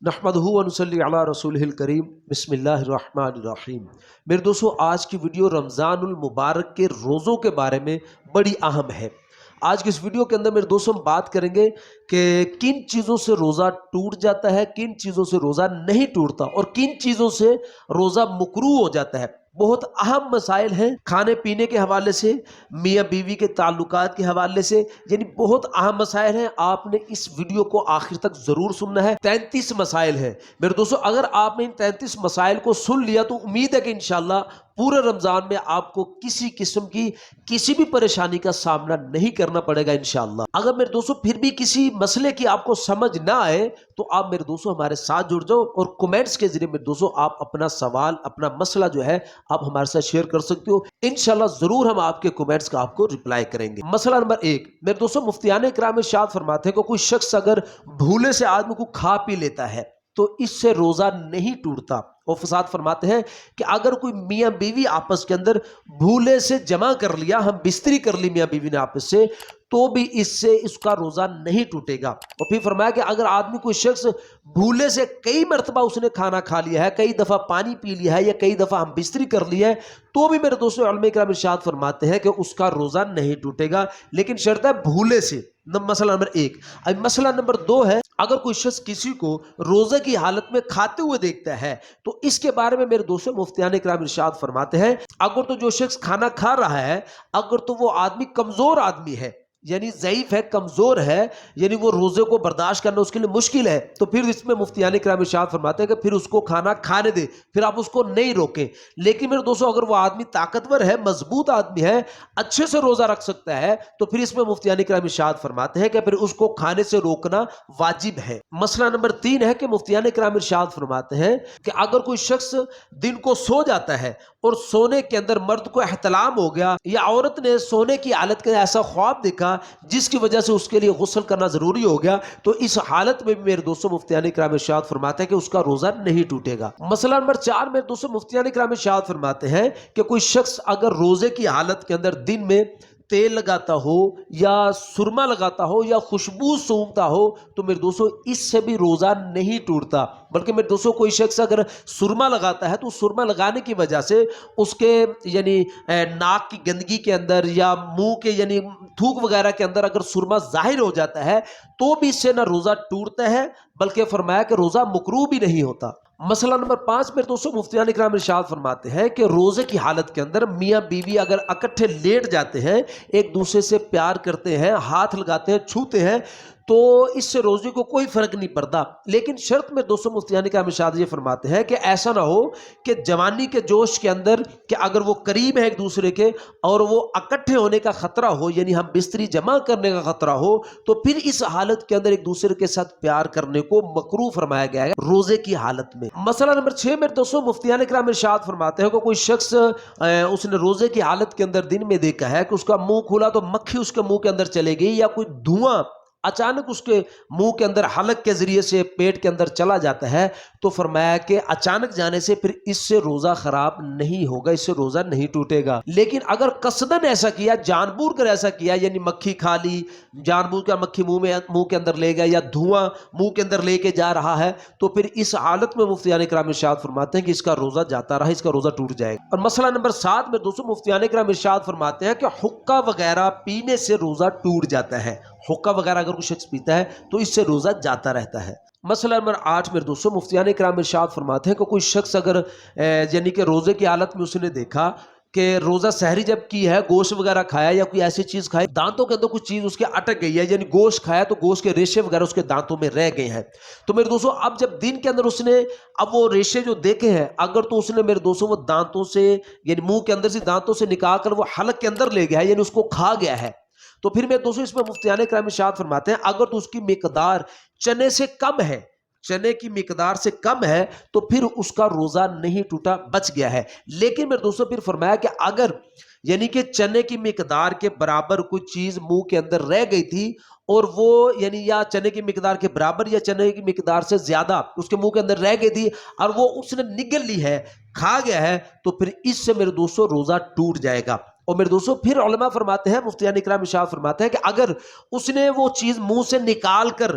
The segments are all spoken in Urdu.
نحمدہ و نصلی علی رسولہ الکریم بسم اللہ الرحمن الرحیم۔ میرے دوستو، آج کی ویڈیو رمضان المبارک کے روزوں کے بارے میں بڑی اہم ہے۔ آج کی اس ویڈیو کے اندر میرے دوستوں ہم بات کریں گے کہ کن چیزوں سے روزہ ٹوٹ جاتا ہے، کن چیزوں سے روزہ نہیں ٹوٹتا اور کن چیزوں سے روزہ مکروہ ہو جاتا ہے۔ بہت اہم مسائل ہیں، کھانے پینے کے حوالے سے، میاں بیوی کے تعلقات کے حوالے سے، یعنی بہت اہم مسائل ہیں۔ آپ نے اس ویڈیو کو آخر تک ضرور سننا ہے۔ 33 مسائل ہیں میرے دوستو، اگر آپ نے ان 33 مسائل کو سن لیا تو امید ہے کہ انشاءاللہ پورے رمضان میں آپ کو کسی قسم کی کسی بھی پریشانی کا سامنا نہیں کرنا پڑے گا انشاءاللہ۔ اگر میرے دوستو پھر بھی کسی مسئلے کی آپ کو سمجھ نہ آئے تو آپ میرے دوستو ہمارے ساتھ جڑ جاؤ اور کمنٹس کے ذریعے میرے دوستو آپ اپنا سوال، اپنا مسئلہ جو ہے آپ ہمارے ساتھ شیئر کر سکتے ہو۔ انشاءاللہ ضرور ہم آپ کے کمنٹس کا آپ کو ریپلائی کریں گے۔ مسئلہ نمبر 1، میرے دوستو مفتیان کرام ارشاد فرماتے ہیں کہ کوئی شخص اگر بھولے سے آدمی کو کھا پی لیتا ہے تو اس سے روزہ نہیں ٹوٹتا۔ اور فساد فرماتے ہیں کہ اگر کوئی میاں بیوی آپس کے اندر بھولے سے جمع کر لیا، ہم بستری کر لی میاں بیوی نے آپس سے، تو بھی اس سے اس کا روزہ نہیں ٹوٹے گا۔ اور پھر فرمایا کہ اگر آدمی کوئی شخص بھولے سے کئی مرتبہ اس نے کھانا کھا لیا ہے، کئی دفعہ پانی پی لیا ہے یا کئی دفعہ ہم بستری کر لی ہے، تو بھی میرے دوستوں علماء کرام ارشاد فرماتے ہیں کہ اس کا روزہ نہیں ٹوٹے گا، لیکن شرط ہے بھولے سے۔ مسئلہ نمبر 1۔ اب مسئلہ نمبر 2 ہے، اگر کوئی شخص کسی کو روزے کی حالت میں کھاتے ہوئے دیکھتا ہے تو اس کے بارے میں میرے دوستوں مفتیان کرام ارشاد فرماتے ہیں اگر تو جو شخص کھانا کھا رہا ہے، اگر تو وہ آدمی کمزور آدمی ہے، یعنی ضعیف ہے، کمزور ہے، یعنی وہ روزے کو برداشت کرنا اس کے لیے مشکل ہے، تو پھر اس میں مفتیان کرام ارشاد فرماتے ہیں کہ پھر اس کو کھانا کھانے دے، پھر آپ اس کو نہیں روکیں۔ لیکن میرے دوستو اگر وہ آدمی طاقتور ہے، مضبوط آدمی ہے، اچھے سے روزہ رکھ سکتا ہے، تو پھر اس میں مفتیان کرام ارشاد فرماتے ہیں کہ پھر اس کو کھانے سے روکنا واجب ہے۔ مسئلہ نمبر 3 ہے کہ مفتیان کرام ارشاد فرماتے ہیں کہ اگر کوئی شخص دن کو سو جاتا ہے اور سونے کے اندر مرد کو احتلام ہو گیا یا عورت نے سونے کی حالت کا ایسا خواب دیکھا جس کی وجہ سے اس کے لیے غسل کرنا ضروری ہو گیا، تو اس حالت میں بھی میرے دوستوں مفتیان کرام ارشاد فرماتے ہیں کہ اس کا روزہ نہیں ٹوٹے گا۔ مسئلہ نمبر 4 میرے دوستوں مفتیان کرام ارشاد فرماتے ہیں کہ کوئی شخص اگر روزے کی حالت کے اندر دن میں تیل لگاتا ہو یا سرما لگاتا ہو یا خوشبو سونگتا ہو تو میرے دوستو اس سے بھی روزہ نہیں ٹوٹتا، بلکہ میرے دوستو کوئی شخص اگر سرما لگاتا ہے تو سرما لگانے کی وجہ سے اس کے یعنی ناک کی گندگی کے اندر یا منہ کے یعنی تھوک وغیرہ کے اندر اگر سرما ظاہر ہو جاتا ہے تو بھی اس سے نہ روزہ ٹوٹتا ہے بلکہ فرمایا کہ روزہ مکروہ بھی نہیں ہوتا۔ مسئلہ نمبر 5 میرے دوستو مفتیان کرام ارشاد فرماتے ہیں کہ روزے کی حالت کے اندر میاں بیوی اگر اکٹھے لیٹ جاتے ہیں، ایک دوسرے سے پیار کرتے ہیں، ہاتھ لگاتے ہیں، چھوتے ہیں، تو اس سے روزے کو کوئی فرق نہیں پڑتا، لیکن شرط میں دوستو مفتیان کرام ارشاد یہ فرماتے ہیں کہ ایسا نہ ہو کہ جوانی کے جوش کے اندر کہ اگر وہ قریب ہے ایک دوسرے کے اور وہ اکٹھے ہونے کا خطرہ ہو، یعنی ہم بستری جمع کرنے کا خطرہ ہو، تو پھر اس حالت کے اندر ایک دوسرے کے ساتھ پیار کرنے کو مکروہ فرمایا گیا ہے روزے کی حالت میں۔ مسئلہ نمبر 6 میرے دوستو مفتیان کرام ارشاد فرماتے ہیں کہ کوئی شخص اس نے روزے کی حالت کے اندر دن میں دیکھا ہے کہ اس کا منہ کھلا تو مکھی اس کے منہ کے اندر چلے گئی یا کوئی دھواں اچانک اس کے منہ کے اندر حلق کے ذریعے سے پیٹ کے اندر چلا جاتا ہے، تو فرمایا کہ اچانک جانے سے پھر اس سے روزہ خراب نہیں ہوگا، اس سے روزہ نہیں ٹوٹے گا۔ لیکن اگر قصدن ایسا کیا، جان بوجھ کر ایسا کیا، یعنی مکھی کھا لی، جان بوجھ کر مکھی منہ کے اندر لے گیا یا دھواں منہ کے اندر لے کے جا رہا ہے، تو پھر اس حالت میں مفتیان کرام ارشاد فرماتے ہیں کہ اس کا روزہ جاتا رہا، اس کا روزہ ٹوٹ جائے گا۔ اور مسئلہ نمبر 7 میں دوستو مفتیان کرام ارشاد فرماتے ہیں کہ حقہ وغیرہ پینے سے روزہ ٹوٹ جاتا ہے۔ حقہ وغیرہ اگر کوئی شخص پیتا ہے تو اس سے روزہ جاتا رہتا ہے۔ مسئلہ نمبر 8 میرے دوستو مفتیان کرام ارشاد فرماتے ہیں کہ کوئی شخص اگر یعنی کہ روزے کی حالت میں اس نے دیکھا کہ روزہ سحری جب کی ہے، گوشت وغیرہ کھایا یا کوئی ایسی چیز کھائی، دانتوں کے اندر کچھ چیز اس کے اٹک گئی ہے، یعنی گوشت کھایا تو گوشت کے ریشے وغیرہ اس کے دانتوں میں رہ گئے ہیں، تو میرے دوستو اب جب دن کے اندر اس نے اب وہ ریشے جو دیکھے ہیں، اگر تو اس نے میرے دوستو وہ دانتوں سے یعنی منہ کے اندر سے دانتوں سے نکال کر وہ حلق کے اندر لے گیا ہے، یعنی اس کو کھا گیا ہے، تو پھر میرے دوستو اس میں مفتیان کرام ارشاد فرماتے ہیں اگر تو اس کی مقدار چنے سے کم ہے، چنے کی مقدار سے کم ہے تو پھر اس کا روزہ نہیں ٹوٹا، بچ گیا ہے۔ لیکن میرے دوستو پھر فرمایا کہ اگر یعنی کہ چنے کی مقدار کے برابر کوئی چیز منہ کے اندر رہ گئی تھی اور وہ یعنی یا چنے کی مقدار کے برابر یا چنے کی مقدار سے زیادہ اس کے منہ کے اندر رہ گئی تھی اور وہ اس نے نگل لی ہے، کھا گیا ہے، تو پھر اس سے میرے دوستو روزہ ٹوٹ جائے گا۔ اور میرے دوستو پھر علماء فرماتے ہیں، مفتیان کرام ارشاد فرماتے ہیں کہ اگر اس نے وہ چیز منہ سے نکال کر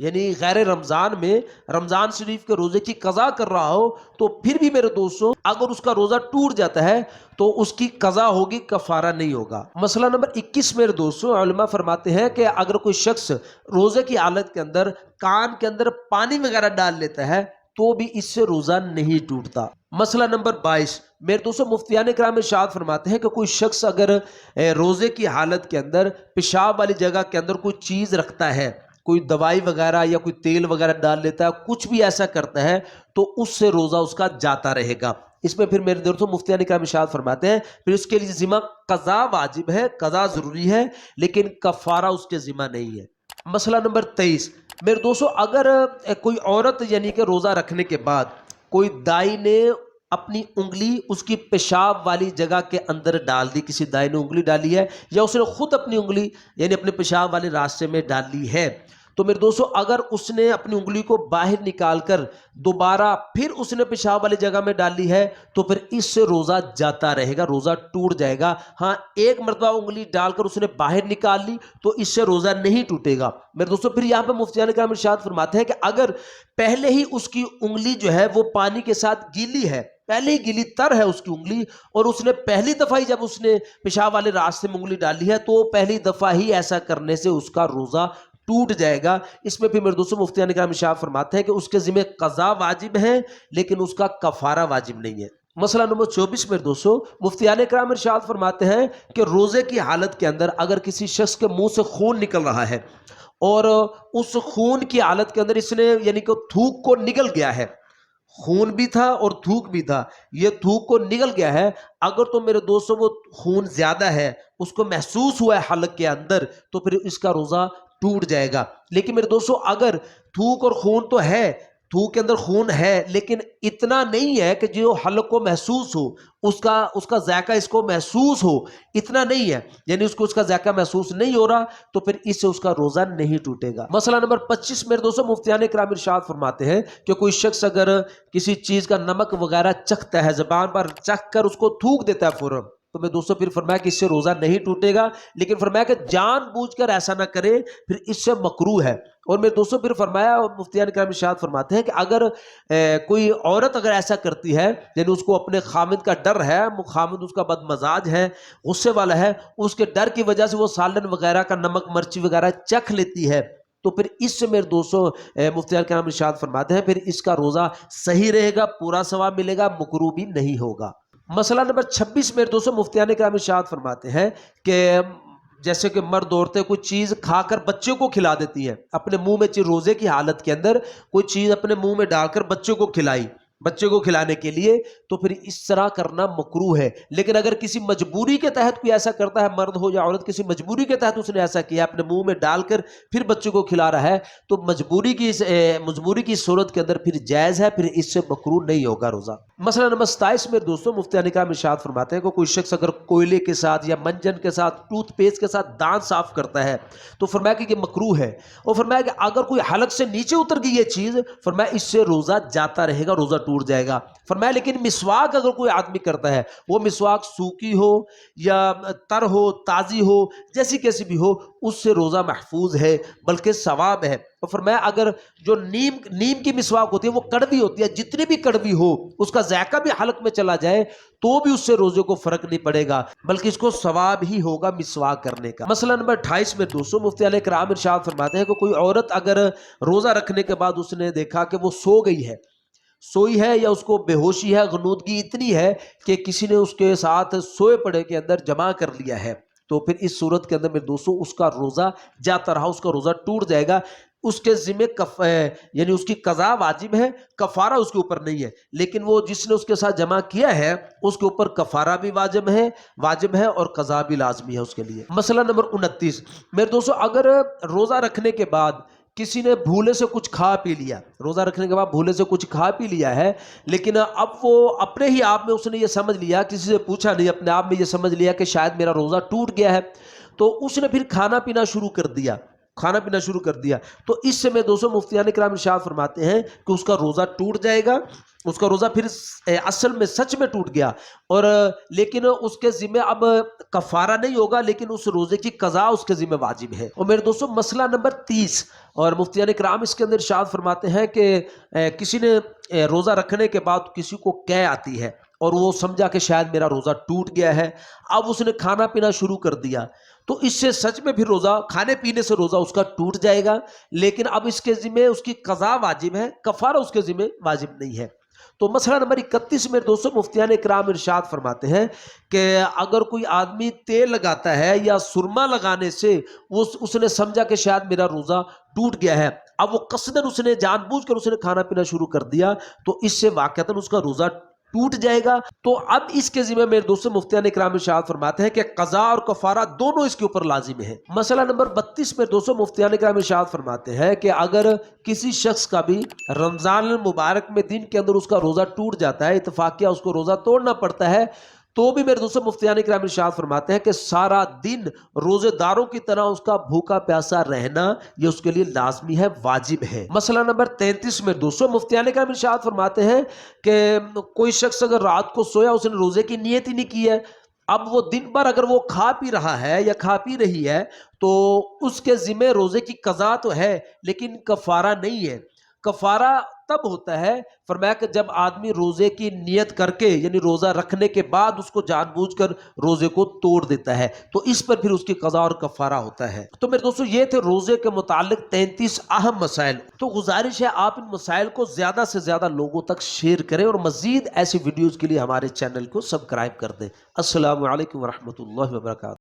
یعنی غیر رمضان میں رمضان شریف کے روزے کی قضا کر رہا ہو تو پھر بھی میرے دوستوں اگر اس کا روزہ ٹوٹ جاتا ہے تو اس کی قضا ہوگی، کفارہ نہیں ہوگا۔ مسئلہ نمبر 21 میرے دوستوں، علماء فرماتے ہیں کہ اگر کوئی شخص روزے کی حالت کے اندر کان کے اندر پانی وغیرہ ڈال لیتا ہے تو بھی اس سے روزہ نہیں ٹوٹتا۔ مسئلہ نمبر 22 میرے دوستوں، مفتیان کرام ارشاد فرماتے ہیں کہ کوئی شخص اگر روزے کی حالت کے اندر پیشاب والی جگہ کے اندر کوئی چیز رکھتا ہے، کوئی دوائی وغیرہ یا کوئی تیل وغیرہ ڈال لیتا ہے، کچھ بھی ایسا کرتا ہے تو اس سے روزہ اس کا جاتا رہے گا۔ اس میں پھر میرے دوستوں مفتیان کرام ارشاد فرماتے ہیں پھر اس کے لیے ذمہ قضا واجب ہے، قضا ضروری ہے، لیکن کفارہ اس کے ذمہ نہیں ہے۔ مسئلہ نمبر 23 میرے دوستوں، اگر کوئی عورت یعنی کہ روزہ رکھنے کے بعد کوئی دائی نے اپنی انگلی اس کی پیشاب والی جگہ کے اندر ڈال دی، کسی دائی نے انگلی ڈالی ہے یا اس نے خود اپنی انگلی یعنی اپنے پیشاب والے راستے میں ڈالی ہے، تو میرے دوستو اگر اس نے اپنی انگلی کو باہر نکال کر دوبارہ پھر اس نے پیشاب والی جگہ میں ڈالی ہے تو پھر اس سے روزہ جاتا رہے گا، روزہ ٹوٹ جائے گا۔ ہاں، ایک مرتبہ انگلی ڈال کر اس نے باہر نکال لی تو اس سے روزہ نہیں ٹوٹے گا۔ میرے دوستو پھر یہاں پہ مفتیان کرام ارشاد فرماتے ہیں کہ اگر پہلے ہی اس کی انگلی جو ہے وہ پانی کے ساتھ گیلی ہے، پہلے ہی گیلی تر ہے اس کی انگلی، اور اس نے پہلی دفعہ ہی جب اس نے پیشاب والے راستے میں انگلی ڈالی ہے تو پہلی دفعہ ہی ایسا کرنے سے اس کا روزہ ٹوٹ جائے گا۔ اس میں پھر میرے دوستوں مفتیان کرام ارشاد فرماتے ہیں کہ اس کے ذمہ قضا واجب ہے لیکن اس کا کفارہ واجب نہیں ہے۔ مسئلہ نمبر 24 میرے دوستوں، مفتیان کرام ارشاد فرماتے ہیں کہ روزے کی حالت کے اندر اگر کسی شخص کے منہ سے خون نکل رہا ہے اور اس خون کی حالت کے اندر اس نے یعنی کہ تھوک کو نگل گیا ہے، خون بھی تھا اور تھوک بھی تھا، یہ تھوک کو نگل گیا ہے، اگر تو میرے دوستوں وہ خون زیادہ ہے، اس کو محسوس ہوا ہے حلق کے اندر، تو پھر اس کا روزہ ٹوٹ جائے گا۔ لیکن میرے دوستوں اگر تھوک اور خون تو ہے، تھوک کے اندر خون ہے لیکن اتنا نہیں ہے کہ جو حلق کو محسوس ہو، اس کا ذائقہ اس کو محسوس ہو، اتنا نہیں ہے، یعنی اس کو اس کا ذائقہ محسوس نہیں ہو رہا تو پھر اس سے اس کا روزہ نہیں ٹوٹے گا۔ مسئلہ نمبر 25 میرے دوستوں، مفتیان کرام ارشاد فرماتے ہیں کہ کوئی شخص اگر کسی چیز کا نمک وغیرہ چکھتا ہے، زبان پر چکھ کر اس کو تھوک دیتا ہے فوراً، تو میں دوستوں پھر فرمایا کہ اس سے روزہ نہیں ٹوٹے گا، لیکن فرمایا کہ جان بوجھ کر ایسا نہ کرے، پھر اس سے مکروہ ہے۔ اور میرے دوستوں پھر فرمایا، مفتیان کرام ارشاد فرماتے ہیں کہ اگر کوئی عورت اگر ایسا کرتی ہے، یعنی اس کو اپنے خامد کا ڈر ہے، خامد اس کا بد مزاج ہے، غصے والا ہے، اس کے ڈر کی وجہ سے وہ سالن وغیرہ کا نمک مرچی وغیرہ چکھ لیتی ہے، تو پھر اس سے میرے دوستوں مفتیان کرام ارشاد فرماتے ہیں پھر اس کا روزہ صحیح رہے گا، پورا ثواب ملے گا، مکروہ بھی نہیں ہوگا۔ مسئلہ نمبر 26 میرے دوستوں، مفتیان کرام ارشاد فرماتے ہیں کہ جیسے کہ مرد عورتیں کوئی چیز کھا کر بچے کو کھلا دیتی ہیں، اپنے منہ میں روزے کی حالت کے اندر کوئی چیز اپنے منہ میں ڈال کر بچے کو کھلائی، بچے کو کھلانے کے لیے، تو پھر اس طرح کرنا مکروہ ہے۔ لیکن اگر کسی مجبوری کے تحت کوئی ایسا کرتا ہے، مرد ہو یا عورت، کسی مجبوری کے تحت اس نے ایسا کیا، اپنے منہ میں ڈال کر پھر بچے کو کھلا رہا ہے، تو مجبوری کی صورت کے اندر پھر جائز ہے، پھر اس سے مکروہ نہیں ہوگا روزہ۔ مسئلہ نمبر 27 میں دوستوں، مفتیان کرام ارشاد فرماتے ہیں کہ کوئی شخص اگر کوئلے کے ساتھ یا منجن کے ساتھ، ٹوتھ پیسٹ کے ساتھ دانت صاف کرتا ہے تو فرمایا کہ یہ مکروہ ہے، اور فرمایا کہ اگر کوئی حلق سے نیچے اتر گئی یہ چیز، فرمایا اس سے روزہ جاتا رہے گا، روزہ ٹوٹ جائے گا۔ فرمایا لیکن مسواک اگر کوئی آدمی کرتا ہے، وہ مسواک سوکھی ہو یا تر ہو، تازی ہو، جیسی کیسی بھی ہو، اس سے روزہ محفوظ ہے بلکہ ثواب ہے۔ اور فرمایا اگر جو نیم کی مسواک ہوتی ہے وہ کڑوی ہوتی ہے، جتنی بھی کڑوی ہو اس کا ذائقہ بھی حلق میں چلا جائے تو بھی اس سے روزے کو فرق نہیں پڑے گا بلکہ اس کو ثواب ہی ہوگا مسواک کرنے کا۔ مسئلہ نمبر 28 میں دوستوں، مفتیان کرام ارشاد فرماتے ہیں کہ کوئی عورت اگر روزہ رکھنے کے بعد اس نے دیکھا کہ وہ سوئی ہے یا اس کو بے ہوشی ہے، غنودگی اتنی ہے کہ کسی نے اس کے ساتھ سوئے پڑے کے اندر جمع کر لیا ہے، تو پھر اس صورت کے اندر میرے دوستوں اس کا روزہ جاتا رہا، اس کا روزہ ٹوٹ جائے گا۔ اس کے ذمہ یعنی اس کی قضا واجب ہے، کفارہ اس کے اوپر نہیں ہے، لیکن وہ جس نے اس کے ساتھ جمع کیا ہے اس کے اوپر کفارہ بھی واجب ہے اور قضا بھی لازمی ہے اس کے لیے۔ مسئلہ نمبر 29 میرے دوستوں، اگر روزہ رکھنے کے بعد کسی نے بھولے سے کچھ کھا پی لیا، روزہ رکھنے کے بعد بھولے سے کچھ کھا پی لیا ہے، لیکن اب وہ اپنے ہی آپ میں اس نے یہ سمجھ لیا، کسی سے پوچھا نہیں، اپنے آپ میں یہ سمجھ لیا کہ شاید میرا روزہ ٹوٹ گیا ہے، تو اس نے پھر کھانا پینا شروع کر دیا، کھانا پینا شروع کر دیا تو اس سے میں دوستوں مفتیان کرام ارشاد فرماتے ہیں کہ اس کا روزہ ٹوٹ جائے گا، اس کا روزہ پھر اصل میں سچ میں ٹوٹ گیا، اور لیکن اس کے ذمہ اب کفارہ نہیں ہوگا، لیکن اس روزے کی قضا اس کے ذمہ واجب ہے۔ اور میرے دوستوں مسئلہ نمبر 30، اور مفتیان کرام اس کے اندر ارشاد فرماتے ہیں کہ کسی نے روزہ رکھنے کے بعد کسی کو قے آتی ہے اور وہ سمجھا کہ شاید میرا روزہ ٹوٹ گیا ہے، اب اس نے کھانا پینا شروع کر دیا تو اس سے سچ میں پھر روزہ، کھانے پینے سے روزہ اس کا ٹوٹ جائے گا، لیکن اب اس کے ذمہ اس کی قضا واجب ہے، کفارہ اس کے ذمہ واجب نہیں ہے۔ تو مسئلہ نمبر 31 میں دوستوں مفتیان کرام ارشاد فرماتے ہیں کہ اگر کوئی آدمی تیل لگاتا ہے یا سرما لگانے سے اس نے سمجھا کہ شاید میرا روزہ ٹوٹ گیا ہے، اب وہ قصدن اس نے جان بوجھ کر اس نے کھانا پینا شروع کر دیا تو اس سے واقعتاً اس کا روزہ ٹوٹ جائے گا۔ تو اب اس کے ذمہ میرے دوستوں مفتیان کرام ارشاد فرماتے ہیں کہ قضا اور کفارہ دونوں اس کے اوپر لازم ہے۔ مسئلہ نمبر 32 میں دوستوں مفتیان کرام ارشاد فرماتے ہیں کہ اگر کسی شخص کا بھی رمضان المبارک میں دن کے اندر اس کا روزہ ٹوٹ جاتا ہے، اتفاقیہ اس کو روزہ توڑنا پڑتا ہے، تو بھی میرے دوستوں مفتیان کرام ارشاد فرماتے ہیں کہ سارا دن روزے داروں کی طرح اس کا بھوکا پیاسا رہنا یہ اس کے لیے لازمی ہے، واجب ہے۔ مسئلہ نمبر 33 میں دوستوں مفتیان کرام ارشاد فرماتے ہیں کہ کوئی شخص اگر رات کو سویا، اس نے روزے کی نیت ہی نہیں کی ہے، اب وہ دن بھر اگر وہ کھا پی رہا ہے یا کھا پی رہی ہے تو اس کے ذمہ روزے کی قضا تو ہے لیکن کفارہ نہیں ہے۔ کفارہ تب ہوتا ہے فرمایا کہ جب آدمی روزے کی نیت کر کے یعنی روزہ رکھنے کے بعد اس کو جان بوجھ کر روزے کو توڑ دیتا ہے تو اس پر پھر اس کی قضا اور کفارہ ہوتا ہے۔ تو میرے دوستو یہ تھے روزے کے متعلق 33 اہم مسائل۔ تو گزارش ہے آپ ان مسائل کو زیادہ سے زیادہ لوگوں تک شیئر کریں اور مزید ایسی ویڈیوز کے لیے ہمارے چینل کو سبسکرائب کر دیں۔ السلام علیکم ورحمۃ اللہ وبرکاتہ۔